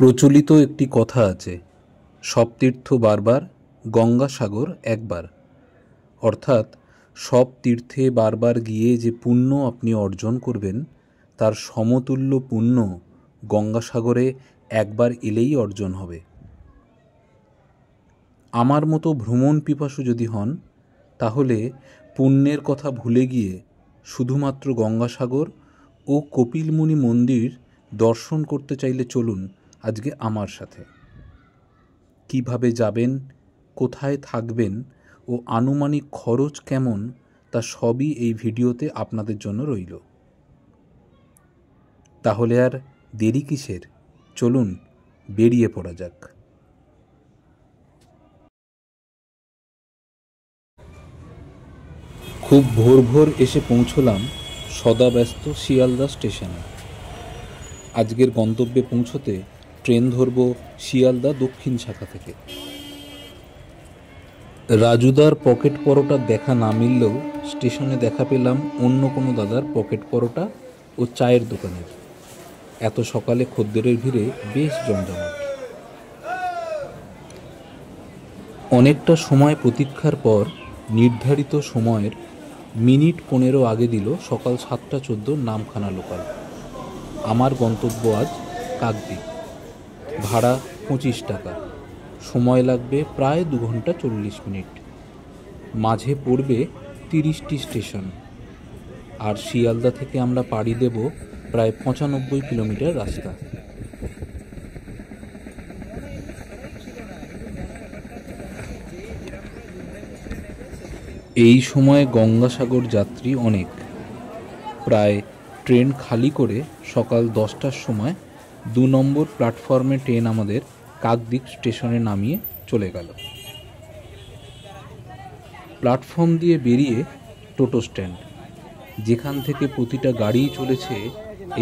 প্রচলিত একটি কথা আছে, সব তীর্থ বারবার, গঙ্গাসাগর একবার। অর্থাৎ সব তীর্থে বারবার গিয়ে যে পুণ্য আপনি অর্জন করবেন তার সমতুল্য পুণ্য গঙ্গাসাগরে একবার এলেই অর্জন হবে। আমার মতো ভ্রমণ পিপাসু যদি হন তাহলে পুণ্যের কথা ভুলে গিয়ে শুধুমাত্র গঙ্গাসাগর ও কপিলমুনি মন্দির দর্শন করতে চাইলে চলুন আজকে আমার সাথে। কিভাবে যাবেন, কোথায় থাকবেন ও আনুমানিক খরচ কেমন তা সবই এই ভিডিওতে আপনাদের জন্য রইল। তাহলে আর দেরি কিসের, চলুন বেরিয়ে পড়া যাক। খুব ভোর ভোর এসে পৌঁছলাম সদাব্যস্ত শিয়ালদা স্টেশনে। আজকের গন্তব্যে পৌঁছতে ট্রেন ধরব শিয়ালদা দক্ষিণ শাখা থেকে। রাজুদার পকেট পরোটার দেখা না মিললেও স্টেশনে দেখা পেলাম অন্য কোনো দাদার পকেট পরোটা ও চায়ের দোকানের। এত সকালে খদ্দেরের ভিড়ে বেশ জমজমাট। অনেকটা সময় প্রতীক্ষার পর নির্ধারিত সময়ের মিনিট 15 আগে দিল সকাল 7:14 নামখানা লোকাল। আমার গন্তব্য আজ কাকদ্বীপ। ভাড়া 25 টাকা, সময় লাগবে প্রায় 2 ঘন্টা 40 মিনিট। মাঝে পড়বে 30টি স্টেশন, আর শিয়ালদা থেকে আমরা পাড়ি দেব প্রায় 95 কিলোমিটার রাস্তা। এই সময় গঙ্গাসাগর যাত্রী অনেক। প্রায় ট্রেন খালি করে সকাল 10টার সময় 2 নম্বর প্ল্যাটফর্মে ট্রেন আমাদের কাকদ্বীপ স্টেশনে নামিয়ে চলে গেল। প্ল্যাটফর্ম দিয়ে বেরিয়ে টোটো স্ট্যান্ড, যেখান থেকে প্রতিটা গাড়ি চলেছে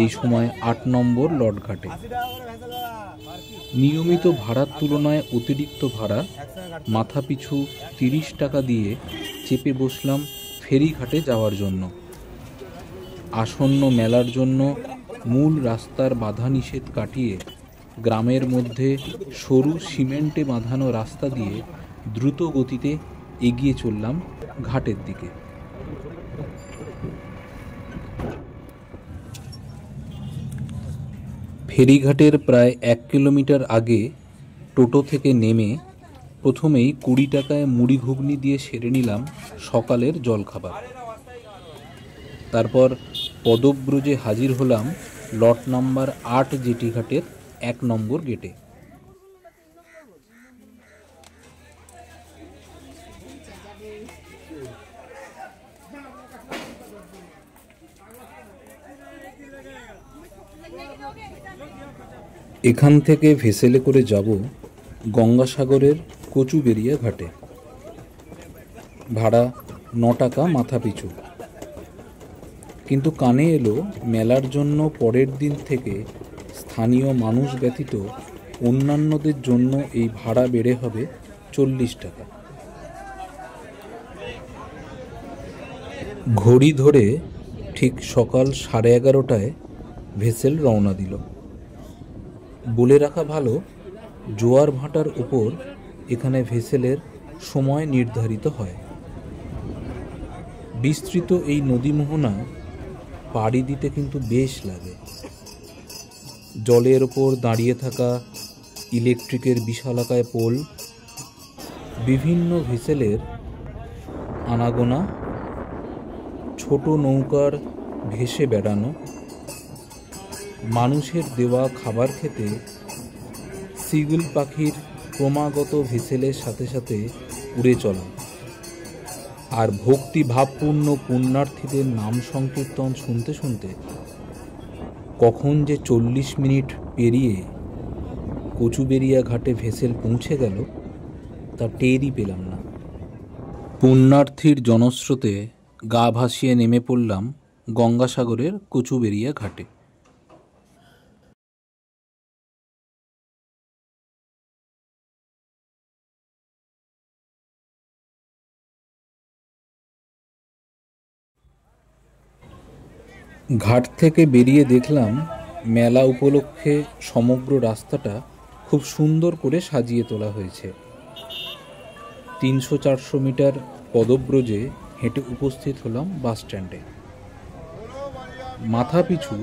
এই সময় 8 নম্বর লটঘাটে। নিয়মিত ভাড়ার তুলনায় অতিরিক্ত ভাড়া মাথাপিছু 30 টাকা দিয়ে চেপে বসলাম ফেরিঘাটে যাওয়ার জন্য। আসন্ন মেলার জন্য মূল রাস্তার বাধা নিষেধ কাটিয়ে গ্রামের মধ্যে সরু সিমেন্টে বাঁধানো রাস্তা দিয়ে দ্রুত গতিতে এগিয়ে চললাম ঘাটের দিকে। ফেরিঘাটের প্রায় 1 কিলোমিটার আগে টোটো থেকে নেমে প্রথমেই 20 টাকায় মুড়ি ঘুগনি দিয়ে সেরে নিলাম সকালের জলখাবার। তারপর পদব্রজে হাজির হলাম লট নাম্বার 8 জেটিঘাটের 1 নম্বর গেটে। এখান থেকে ভেসেলে করে যাব গঙ্গাসাগরের কচুবেড়িয়া ঘাটে। ভাড়া 9 টাকা মাথা পিছু। কিন্তু কানে এলো মেলার জন্য পরের দিন থেকে স্থানীয় মানুষ ব্যতীত অন্যান্যদের জন্য এই ভাড়া বেড়ে হবে 40 টাকা। ঘড়ি ধরে ঠিক সকাল 11:30টায় ভেসেল রওনা দিল। বলে রাখা ভালো, জোয়ার ভাটার উপর এখানে ভেসেলের সময় নির্ধারিত হয়। বিস্তৃত এই নদী মোহনা পাড়ি দিতে কিন্তু বেশ লাগে। জলের ওপর দাঁড়িয়ে থাকা ইলেকট্রিকের বিশালাকায় পোল, বিভিন্ন ভেসেলের আনাগোনা, ছোট নৌকার ভেসে বেড়ানো, মানুষের দেওয়া খাবার খেতে সিগুল পাখির ক্রমাগত ভেসেলের সাথে সাথে উড়ে চলা, আর ভক্তি ভাবপূর্ণ পুণ্যার্থীদের নাম সংকীর্তন শুনতে শুনতে কখন যে 40 মিনিট পেরিয়ে কচুবেড়িয়া ঘাটে ভেসেল পৌঁছে গেল তা টেরই পেলাম না। পুণ্যার্থীর জনস্রোতে গা ভাসিয়ে নেমে পড়লাম গঙ্গাসাগরের কচুবেড়িয়া ঘাটে। ঘাট থেকে বেরিয়ে দেখলাম মেলা উপলক্ষে সমগ্র রাস্তাটা খুব সুন্দর করে সাজিয়ে তোলা হয়েছে। 300-400 মিটার পদব্রজে হেঁটে উপস্থিত হলাম বাস স্ট্যান্ডে। মাথা পিছু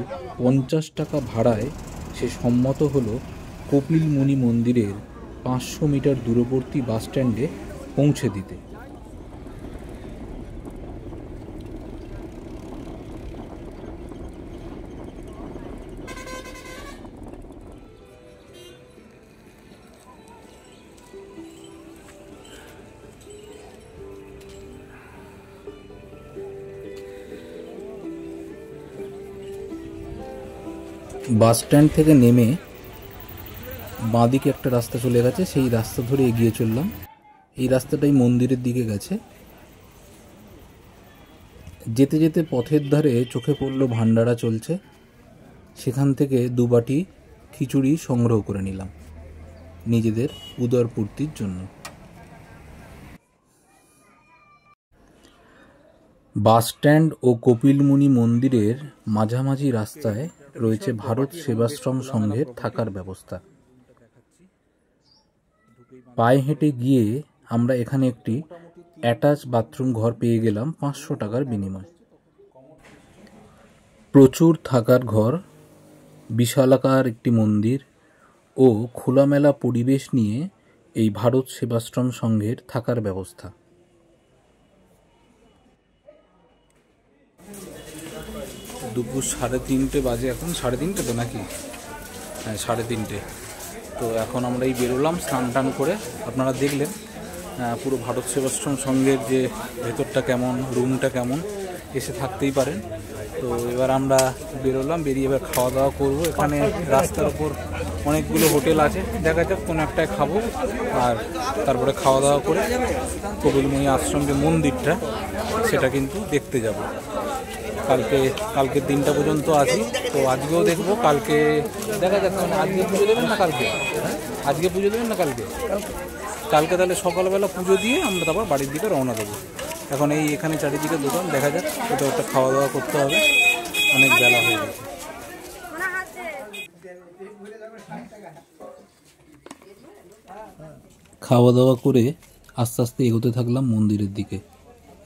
50 টাকা ভাড়ায় সে সম্মত হলো কপিল মুনি মন্দিরের 500 মিটার দূরবর্তী বাস স্ট্যান্ডে পৌঁছে দিতে। বাস স্ট্যান্ড থেকে নেমে বাঁদিকে একটা রাস্তা চলে গেছে, সেই রাস্তা ধরে এগিয়ে চললাম। এই রাস্তাটাই মন্দিরের দিকে গেছে। যেতে যেতে পথের ধারে চোখে পড়ল ভান্ডারা চলছে। সেখান থেকে 2 বাটি খিচুড়ি সংগ্রহ করে নিলাম নিজেদের উদরপূর্তির জন্য। বাস স্ট্যান্ড ও কপিলমুনি মন্দিরের মাঝামাঝি রাস্তায় রয়েছে ভারত সেবাশ্রম সংঘের থাকার ব্যবস্থা। পায়ে হেঁটে গিয়ে আমরা এখানে একটি অ্যাটাচ বাথরুম ঘর পেয়ে গেলাম 500 টাকার বিনিময়ে। প্রচুর থাকার ঘর, বিশালাকার একটি মন্দির ও খোলামেলা পরিবেশ নিয়ে এই ভারত সেবাশ্রম সংঘের থাকার ব্যবস্থা। দুপুর 3:30 বাজে, এখন 3:30 তো নাকি? হ্যাঁ, 3:30। তো এখন আমরা এই বেরোলাম স্নান টান করে। আপনারা দেখলেন পুরো ভারত সেবাশ্রম সংঘের যে ভেতরটা কেমন, রুমটা কেমন, এসে থাকতেই পারেন। তো এবার আমরা বেরোলাম, বেরিয়ে এবার খাওয়া দাওয়া করবো। এখানে রাস্তার ওপর অনেকগুলো হোটেল আছে, দেখা যাক কোনো একটায় খাবো, আর তারপরে খাওয়া দাওয়া করে কপিলমুনি আশ্রম যে মন্দিরটা সেটা কিন্তু দেখতে যাব। কালকের দিনটা পর্যন্ত আছি, তো আজকেও দেখবো, কালকে দেখা যাক। মানে আজকে পুজো দেবেন না কালকে? আজকে পুজো দেবেন না কালকে? কালকে তাহলে সকালবেলা পুজো দিয়ে আমরা তারপর বাড়ির দিকে রওনা দেবো। এখন এখানে চারিদিকে দোকান দেখা যাক, কোথাও একটা খাওয়া দাওয়া করতে হবে, অনেক বেলা হয়ে গেছে। খাওয়া দাওয়া করে আস্তে আস্তে এগোতে থাকলাম মন্দিরের দিকে।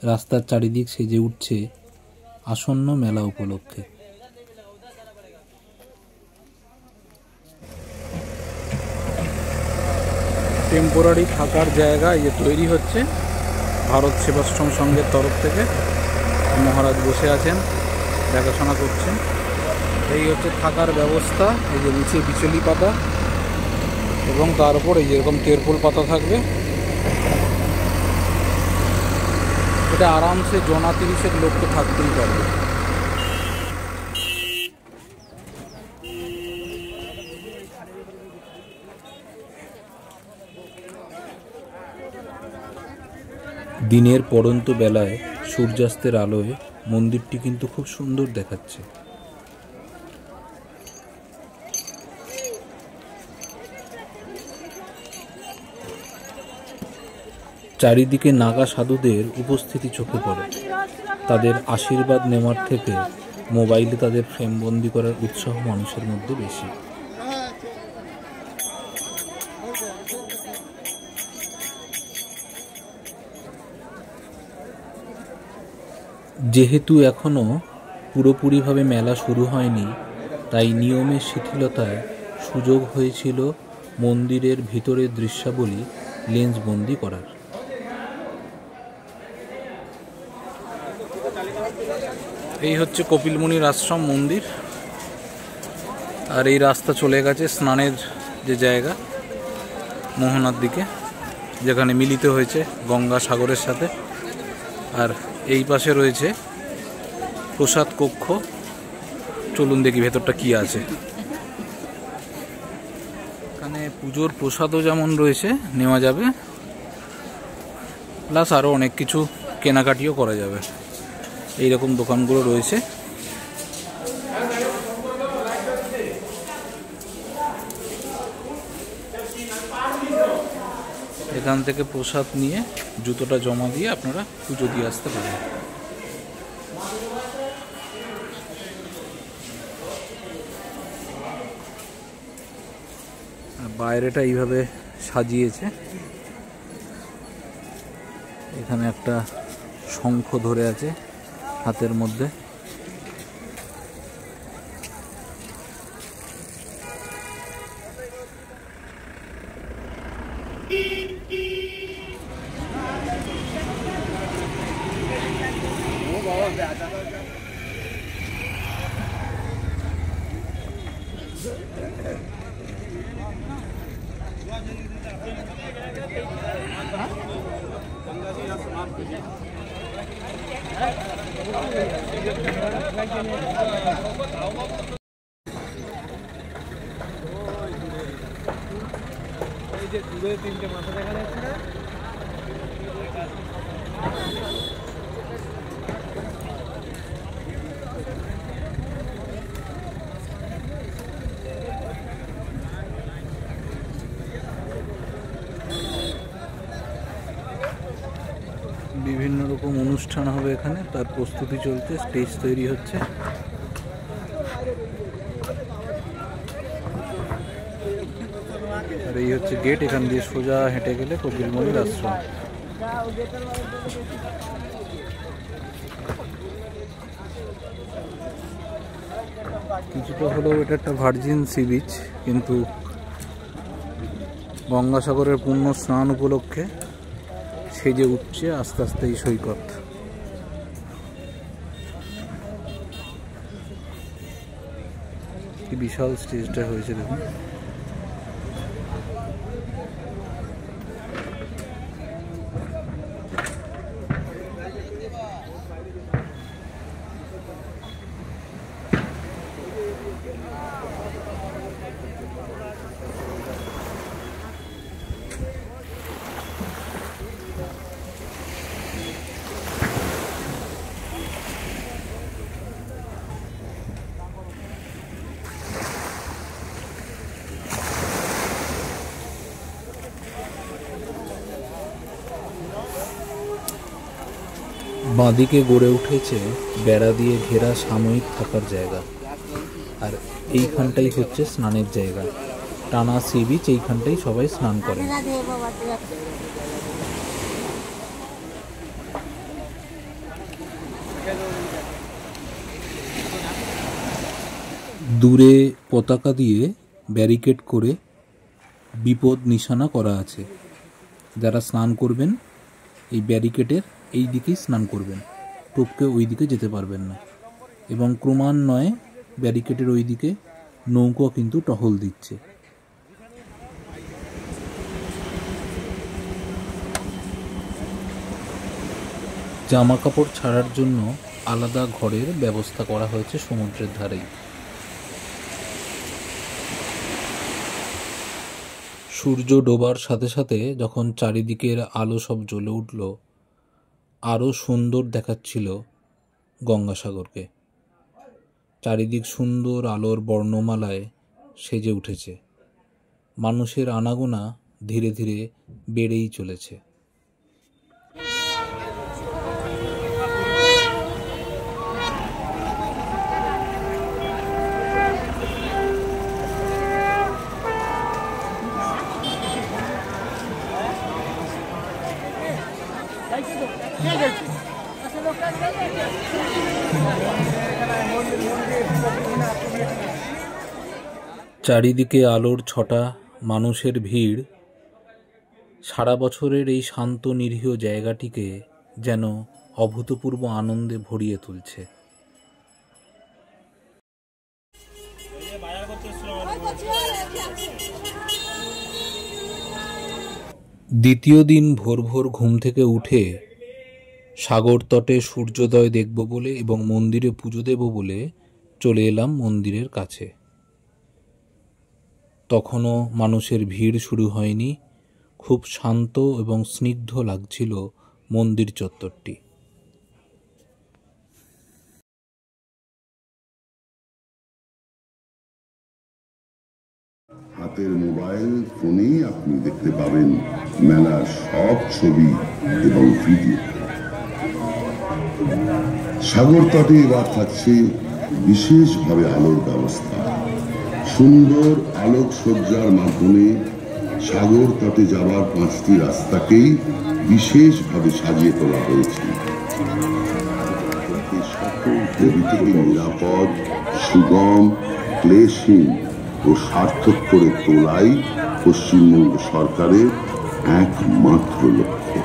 রাস্তার চারিদিক সেজে উঠছে আসন্ন মেলা উপলক্ষে। টেম্পোরারি থাকার জায়গা এই যে তৈরি হচ্ছে ভারত সেবাশ্রম সংঘের তরফ থেকে। মহারাজ বসে আছেন, দেখাশোনা করছেন। এই হচ্ছে থাকার ব্যবস্থা। এই যে নিচে বিচলি পাতা এবং তার উপর এই যেরকম তেরপোল পাতা থাকবে। এটা আরামসে 30 লোক তো থাকতেই পারবে। দিনের পড়ন্ত বেলায় সূর্যাস্তের আলোয় মন্দিরটি কিন্তু খুব সুন্দর দেখাচ্ছে। চারিদিকে নাগা সাধুদের উপস্থিতি চোখে পড়ে। তাদের আশীর্বাদ নেওয়ার থেকে মোবাইলে তাদের ফ্রেমবন্দি করার উৎসাহ মানুষের মধ্যে বেশি। যেহেতু এখনো পুরোপুরিভাবে মেলা শুরু হয়নি, তাই নিয়মের শিথিলতায় সুযোগ হয়েছিল মন্দিরের ভিতরের দৃশ্যাবলী লেন্সবন্দি করার। এই হচ্ছে কপিলমুনির আশ্রম মন্দির, আর এই রাস্তা চলে গেছে স্নানের যে জায়গা মোহনার দিকে, যেখানে মিলিত হয়েছে গঙ্গা সাগরের সাথে। আর এই পাশে রয়েছে প্রসাদ কক্ষ। চলুন দেখি ভেতরটা কি আছে। এখানে পুজোর প্রসাদও যেমন রয়েছে, নেওয়া যাবে, প্লাস আরও অনেক কিছু কেনাকাটিও করা যাবে। এইরকম দোকানগুলো রয়েছে। এখান থেকে প্রসাদ নিয়ে জুতোটা জমা দিয়ে আপনারা পুজো দিয়ে আসতে পারেন। বাইরেটা এইভাবে সাজিয়েছে। এখানে একটা শঙ্খ ধরে আছে হাতের মধ্যে। তিনটে মাথা দেখা যাচ্ছে না। বিভিন্ন রকম অনুষ্ঠান হবে এখানে, তার প্রস্তুতি চলছে, স্টেজ তৈরি হচ্ছে। আর এই হচ্ছে গেট, এখান দিয়ে সোজা হেঁটে গেলে কপিলমুনির আশ্রম। কিছুটা হলেও এটা একটা ভার্জিন সি বিচ, কিন্তু গঙ্গাসাগরের পূর্ণ স্নান উপলক্ষে সেজে উঠছে আস্তে আস্তে এই সৈকত। কি বিশাল স্টেজটা হয়েছে দেখুন। বাঁদিকে গড়ে উঠেছে বেড়া দিয়ে ঘেরা সাময়িক থাকার জায়গা, আর এইখানটাই হচ্ছে স্নানের জায়গা। টানা সি বিচ, এইখানটাই সবাই স্নান করে। দূরে পতাকা দিয়ে ব্যারিকেড করে বিপদ নিশানা করা আছে। যারা স্নান করবেন এই ব্যারিকেডের এই দিকেই স্নান করবেন, টপকে ওই দিকে যেতে পারবেন না। এবং ক্রমান্বয়ে ব্যারিকেডের ওই দিকে নৌকো কিন্তু টহল দিচ্ছে। জামা কাপড় ছাড়ার জন্য আলাদা ঘরের ব্যবস্থা করা হয়েছে সমুদ্রের ধারেই। সূর্য ডোবার সাথে সাথে যখন চারিদিকের আলো সব জ্বলে উঠল, আরও সুন্দর দেখাচ্ছিল গঙ্গাসাগরকে। চারিদিক সুন্দর আলোর বর্ণমালায় সেজে উঠেছে। মানুষের আনাগোনা ধীরে ধীরে বেড়েই চলেছে। চারিদিকে আলোর ছটা, মানুষের ভিড় সারা বছরের এই শান্ত নিরীহ জায়গাটিকে যেন অভূতপূর্ব আনন্দে ভরিয়ে তুলছে। দ্বিতীয় দিন ভোর ভোর ঘুম থেকে উঠে সাগর তটে সূর্যোদয় দেখব বলে এবং মন্দিরে পুজো দেব বলে চলে এলাম মন্দিরের কাছে। তখনও মানুষের ভিড় শুরু হয়নি। খুব শান্ত এবং স্নিগ্ধ লাগছিল মন্দির চত্বরটি। হাতের মোবাইল ফোনেই আপনি দেখতে পাবেন মেলার সব ছবি এবং ভিডিও। সাগর তটে এবার থাকছে বিশেষভাবে আলোর ব্যবস্থা। সুন্দর আলোকসজ্জার মাধ্যমে সাগর তটে যাওয়ার 5টি রাস্তাকেই বিশেষভাবে সাজিয়ে তোলা হয়েছে। সকল প্রভৃতিকে নিরাপদ, সুগম, ক্লেশহীন ও সার্থক করে তোলাই পশ্চিমবঙ্গ সরকারের একমাত্র লক্ষ্য।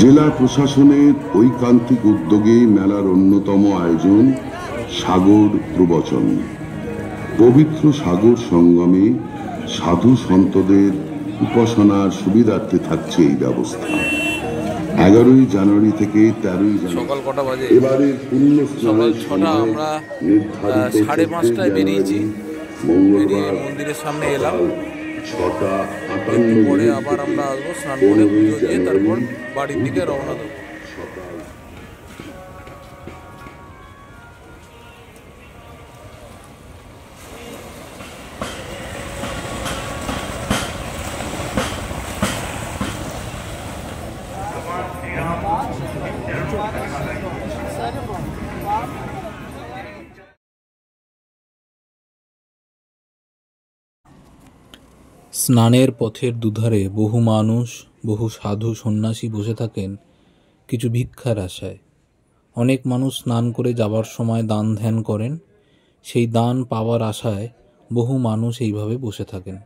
জেলা প্রশাসনের ঐকান্তিক উদ্যোগে মেলার অন্যতম আয়োজন সাগর প্রবচন। পবিত্র সাগর সঙ্গমে সাধু সন্তদের উপাসনার সুবিধার্থে থাকছে এই ব্যবস্থা। 11ই জানুয়ারি থেকে 13ই সকাল কটা বাজে? এবারের পুণ্য সকাল 6টা। আমরা 5:30টায় বেরিয়েছি। বেরিয়ে মন্দিরের সামনে এলাম। 6টা একটু পরে আবার আমরা আসবো, স্নান করে পুজো দিয়ে তারপর বাড়ির দিকে রওনা দেবো। স্নানের পথের দুধারে বহু মানুষ, বহু সাধু সন্ন্যাসী বসে থাকেন কিছু ভিক্ষার আশায়। অনেক মানুষ স্নান করে যাবার সময় দান ধ্যান করেন। সেই দান পাওয়ার আশায় বহু মানুষ এইভাবে বসে থাকেন।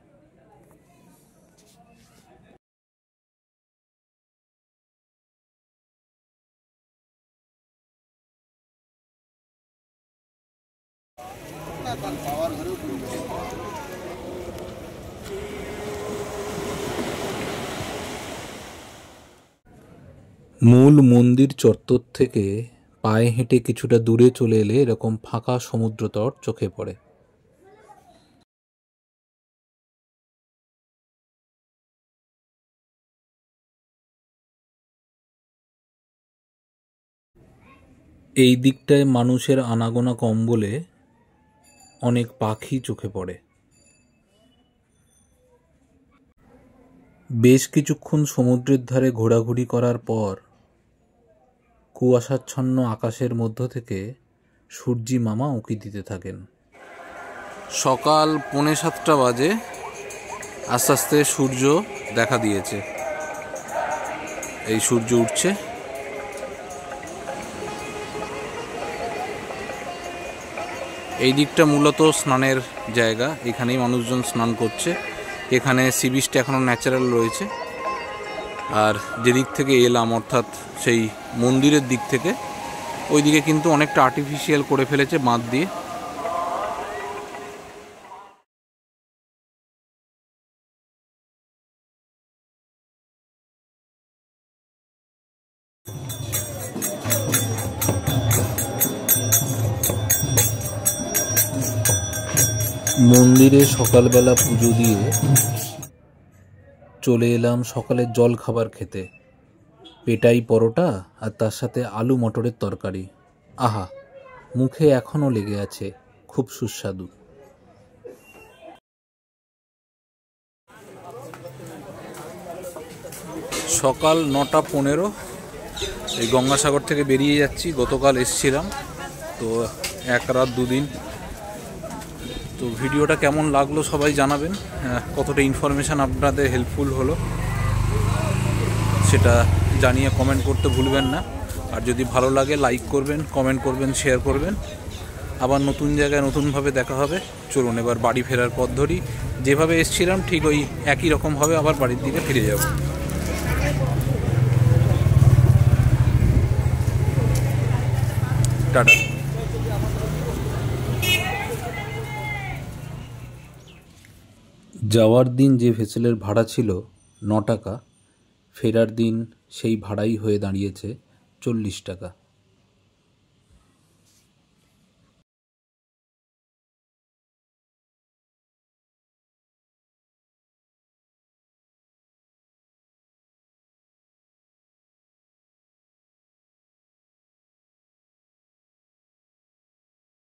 মূল মন্দির চত্বর থেকে পায়ে হেঁটে কিছুটা দূরে চলে এলে এরকম ফাঁকা সমুদ্রতট চোখে পড়ে। এই দিকটায় মানুষের আনাগোনা কম বলে অনেক পাখি চোখে পড়ে। বেশ কিছুক্ষণ সমুদ্রের ধারে ঘোরাঘুরি করার পর কুয়াশাচ্ছন্ন আকাশের মধ্য থেকে সূর্যি মামা উঁকি দিতে থাকেন। সকাল 6:45 বাজে। আস্তে আস্তে সূর্য দেখা দিয়েছে। এই সূর্য উঠছে। এই দিকটা মূলত স্নানের জায়গা। এখানেই মানুষজন স্নান করছে। এখানে সি বিচটা এখনও ন্যাচারাল রয়েছে। আর যেদিক থেকে এলাম, অর্থাৎ সেই মন্দিরের দিক থেকে, ওই দিকে কিন্তু অনেকটা আর্টিফিশিয়াল করে ফেলেছে বাঁধ দিয়ে। মন্দিরে সকালবেলা পুজো দিয়ে চলে এলাম সকালের জল খাবার খেতে। পেটাই পরোটা আর তার সাথে আলু মটরের তরকারি। আহা, মুখে এখনও লেগে আছে, খুব সুস্বাদু। সকাল 9:15। এই গঙ্গাসাগর থেকে বেরিয়ে যাচ্ছি। গতকাল এসছিলাম, তো 1 রাত 2 দিন। তো ভিডিওটা কেমন লাগলো সবাই জানাবেন। কতটা ইনফরমেশান আপনাদের হেল্পফুল হলো সেটা জানিয়ে কমেন্ট করতে ভুলবেন না। আর যদি ভালো লাগে লাইক করবেন, কমেন্ট করবেন, শেয়ার করবেন। আবার নতুন জায়গায় নতুনভাবে দেখা হবে। চলুন এবার বাড়ি ফেরার পথ ধরি। যেভাবে এসছিলাম ঠিক ওই একই রকমভাবে আবার বাড়ির দিকে ফিরে যাব। টাটা। যাওয়ার দিন যে ভেসেলের ভাড়া ছিল 9 টাকা, ফেরার দিন সেই ভাড়াই হয়ে দাঁড়িয়েছে 40 টাকা।